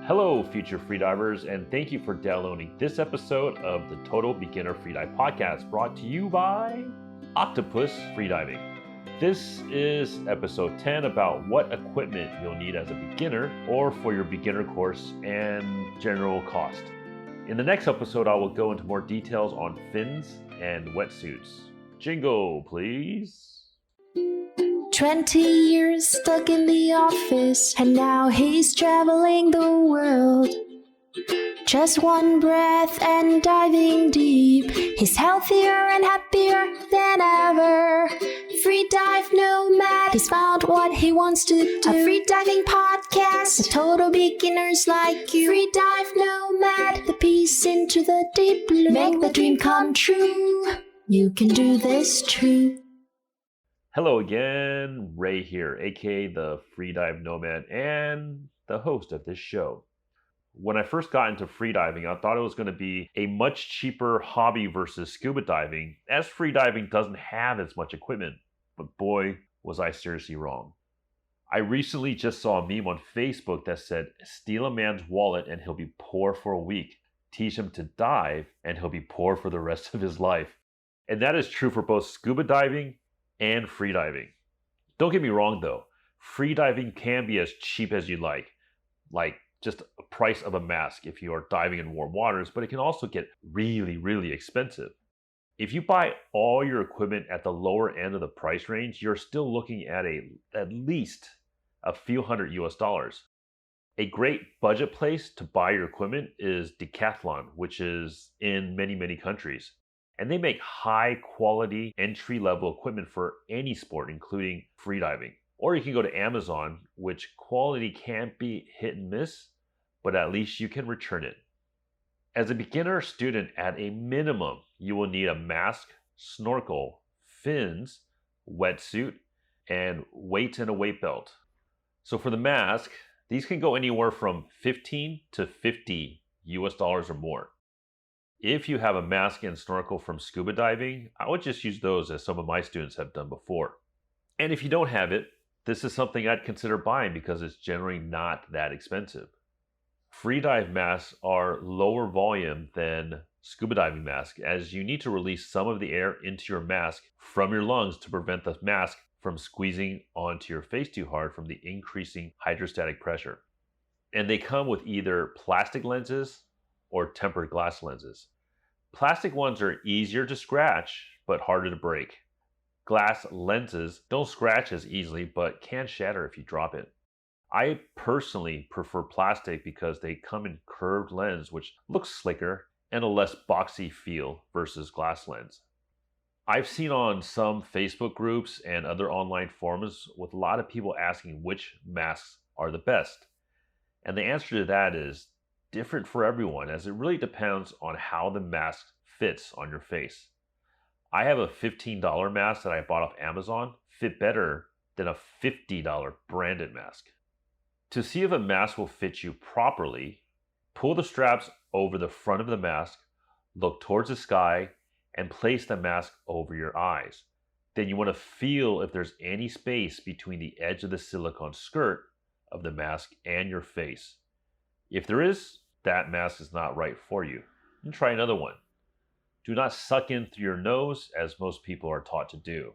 Hello, future freedivers, and thank you for downloading this episode of the Total Beginner Freedive Podcast, brought to you by Octopus Freediving. This is episode 10 about what equipment you'll need as a beginner or for your beginner course and general cost. In the next episode, I will go into more details on fins and wetsuits. Jingle, please. 20 years stuck in the office, and now he's traveling the world. Just one breath and diving deep, he's healthier and happier than ever. Freedive nomad, he's found what he wants to do. A freediving podcast for total beginners like you. Freedive nomad, the peace into the deep blue. Make the dream come true, you can do this too. Hello again, Ray here, aka the Freedive Nomad and the host of this show. When I first got into freediving, I thought it was going to be a much cheaper hobby versus scuba diving, as freediving doesn't have as much equipment. But boy, was I seriously wrong. I recently just saw a meme on Facebook that said, steal a man's wallet and he'll be poor for a week. Teach him to dive and he'll be poor for the rest of his life. And that is true for both scuba diving and freediving. Don't get me wrong though, freediving can be as cheap as you like just a price of a mask if you are diving in warm waters, but it can also get really, really expensive. If you buy all your equipment at the lower end of the price range, you're still looking at at least a few hundred US. A great budget place to buy your equipment is Decathlon, which is in many, many countries. And they make high quality entry level equipment for any sport, including freediving. Or you can go to Amazon, which quality can be hit and miss, but at least you can return it. As a beginner student, at a minimum, you will need a mask, snorkel, fins, wetsuit, and weights and a weight belt. So for the mask, these can go anywhere from $15 to $50 or more. If you have a mask and snorkel from scuba diving, I would just use those as some of my students have done before. And if you don't have it, this is something I'd consider buying because it's generally not that expensive. Freedive masks are lower volume than scuba diving masks, as you need to release some of the air into your mask from your lungs to prevent the mask from squeezing onto your face too hard from the increasing hydrostatic pressure. And they come with either plastic lenses or tempered glass lenses. Plastic ones are easier to scratch, but harder to break. Glass lenses don't scratch as easily, but can shatter if you drop it. I personally prefer plastic because they come in curved lens, which looks slicker and a less boxy feel versus glass lens. I've seen on some Facebook groups and other online forums with a lot of people asking which masks are the best. And the answer to that is different for everyone, as it really depends on how the mask fits on your face. I have a $15 mask that I bought off Amazon fit better than a $50 branded mask. To see if a mask will fit you properly, pull the straps over the front of the mask, look towards the sky, and place the mask over your eyes. Then you want to feel if there's any space between the edge of the silicone skirt of the mask and your face. If there is, that mask is not right for you. And try another one. Do not suck in through your nose, as most people are taught to do.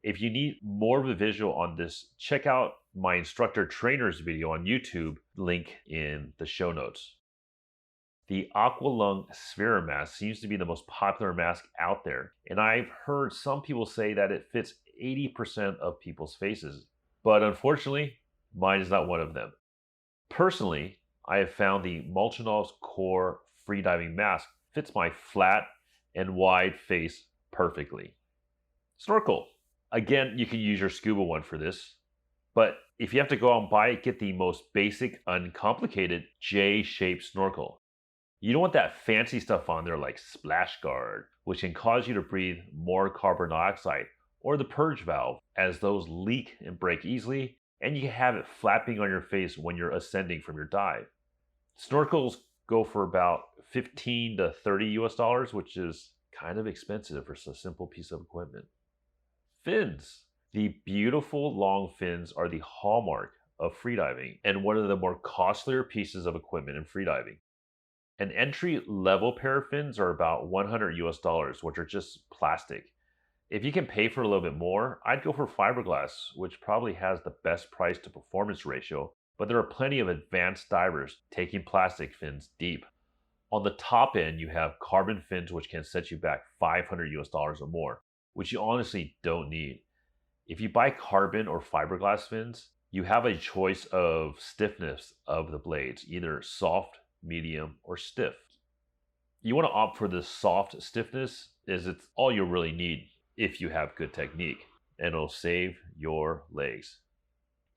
If you need more of a visual on this, check out my instructor trainer's video on YouTube, link in the show notes. The Aqua Lung Sphere mask seems to be the most popular mask out there, and I've heard some people say that it fits 80% of people's faces, but unfortunately, mine is not one of them. Personally, I have found the Molchanov's Core freediving mask fits my flat and wide face perfectly. Snorkel. Again, you can use your scuba one for this, but if you have to go out and buy it, get the most basic, uncomplicated J-shaped snorkel. You don't want that fancy stuff on there like Splash Guard, which can cause you to breathe more carbon dioxide, or the purge valve, as those leak and break easily, and you can have it flapping on your face when you're ascending from your dive. Snorkels go for about $15 to $30, which is kind of expensive for a simple piece of equipment. Fins. The beautiful long fins are the hallmark of freediving and one of the more costlier pieces of equipment in freediving. An entry level pair of fins are about $100, which are just plastic. If you can pay for a little bit more, I'd go for fiberglass, which probably has the best price to performance ratio, but there are plenty of advanced divers taking plastic fins deep. On the top end, you have carbon fins, which can set you back $500 or more, which you honestly don't need. If you buy carbon or fiberglass fins, you have a choice of stiffness of the blades, either soft, medium, or stiff. You want to opt for the soft stiffness, as it's all you'll really need if you have good technique, and it'll save your legs.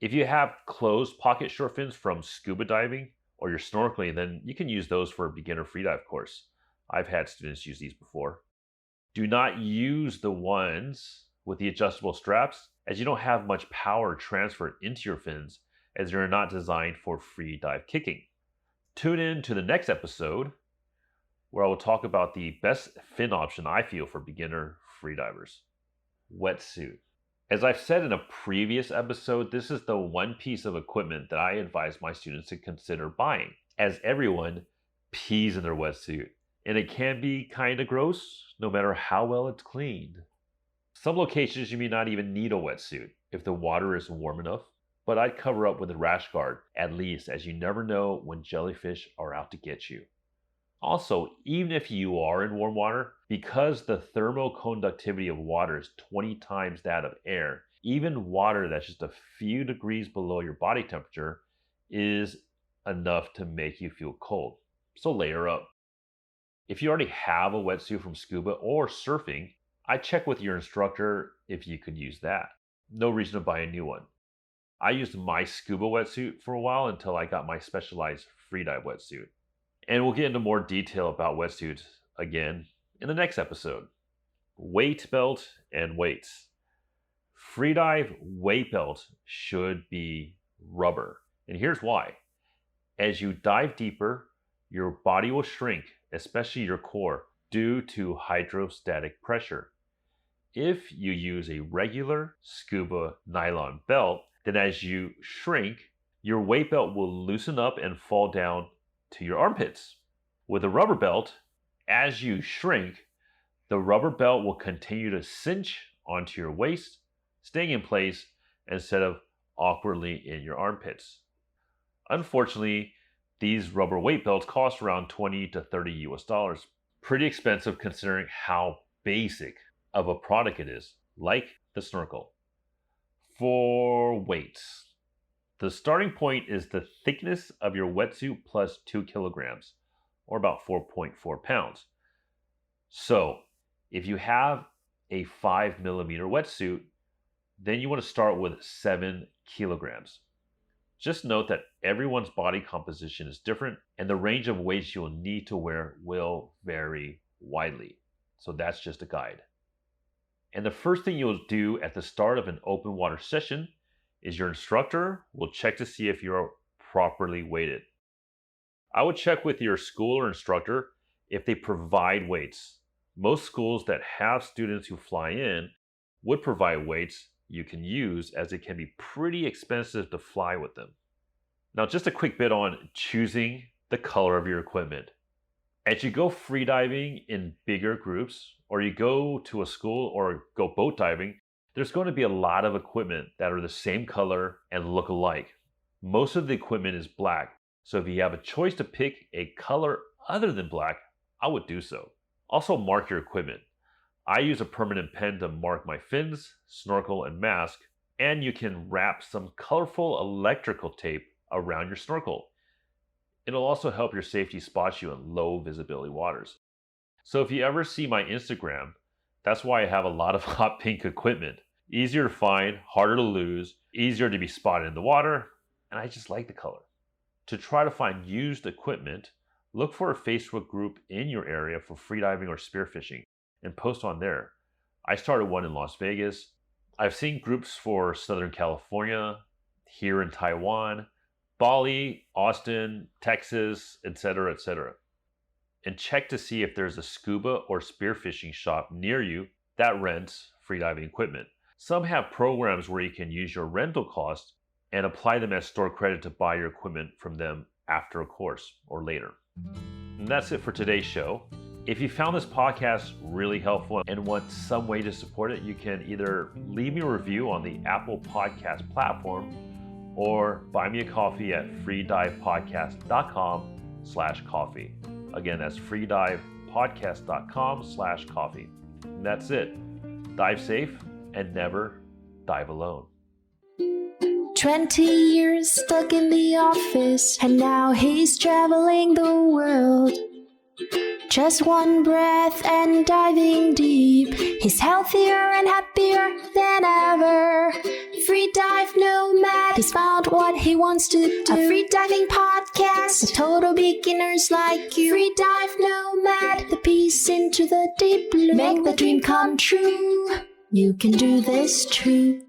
If you have closed pocket short fins from scuba diving or you're snorkeling, then you can use those for a beginner freedive course. I've had students use these before. Do not use the ones with the adjustable straps, as you don't have much power transferred into your fins, as they're not designed for free dive kicking. Tune in to the next episode where I will talk about the best fin option I feel for beginner freedivers. Wetsuit. As I've said in a previous episode, this is the one piece of equipment that I advise my students to consider buying, as everyone pees in their wetsuit, and it can be kind of gross no matter how well it's cleaned. Some locations you may not even need a wetsuit if the water is warm enough, but I'd cover up with a rash guard at least, as you never know when jellyfish are out to get you. Also, even if you are in warm water, because the thermal conductivity of water is 20 times that of air, even water that's just a few degrees below your body temperature is enough to make you feel cold. So layer up. If you already have a wetsuit from scuba or surfing, I check with your instructor if you could use that. No reason to buy a new one. I used my scuba wetsuit for a while until I got my specialized freedive wetsuit. And we'll get into more detail about wetsuits again in the next episode. Weight belt and weights. Freedive weight belt should be rubber. And here's why. As you dive deeper, your body will shrink, especially your core, due to hydrostatic pressure. If you use a regular scuba nylon belt, then as you shrink, your weight belt will loosen up and fall down to your armpits. With a rubber belt, as you shrink, the rubber belt will continue to cinch onto your waist, staying in place instead of awkwardly in your armpits. Unfortunately, these rubber weight belts cost around $20 to $30. Pretty expensive considering how basic of a product it is, like the Snorkel. For weights. The starting point is the thickness of your wetsuit plus 2 kilograms, or about 4.4 pounds. So, if you have a 5 millimeter wetsuit, then you want to start with 7 kilograms. Just note that everyone's body composition is different, and the range of weights you'll need to wear will vary widely. So that's just a guide. And the first thing you'll do at the start of an open water session is your instructor will check to see if you're properly weighted. I would check with your school or instructor if they provide weights. Most schools that have students who fly in would provide weights you can use, as it can be pretty expensive to fly with them. Now, just a quick bit on choosing the color of your equipment. As you go freediving in bigger groups, or you go to a school or go boat diving, there's going to be a lot of equipment that are the same color and look alike. Most of the equipment is black, so if you have a choice to pick a color other than black, I would do so. Also, mark your equipment. I use a permanent pen to mark my fins, snorkel, and mask, and you can wrap some colorful electrical tape around your snorkel. It'll also help your safety spot you in low visibility waters. So if you ever see my Instagram, that's why I have a lot of hot pink equipment. Easier to find, harder to lose, easier to be spotted in the water, and I just like the color. To try to find used equipment, look for a Facebook group in your area for freediving or spearfishing and post on there. I started one in Las Vegas. I've seen groups for Southern California, here in Taiwan, Bali, Austin, Texas, etc., etc. And check to see if there's a scuba or spearfishing shop near you that rents freediving equipment. Some have programs where you can use your rental cost and apply them as store credit to buy your equipment from them after a course or later. And that's it for today's show. If you found this podcast really helpful and want some way to support it, you can either leave me a review on the Apple Podcast platform or buy me a coffee at freedivepodcast.com/coffee. Again, that's freedivepodcast.com/coffee. And that's it. Dive safe and never dive alone. 20 years stuck in the office, and now he's traveling the world. Just one breath and diving deep. He's healthier and happier than ever. Freedive nomad, he's found what he wants to do. A freediving podcast for total beginners like you. Freedive nomad, the peace into the deep blue. Make the dream come true. You can do this too.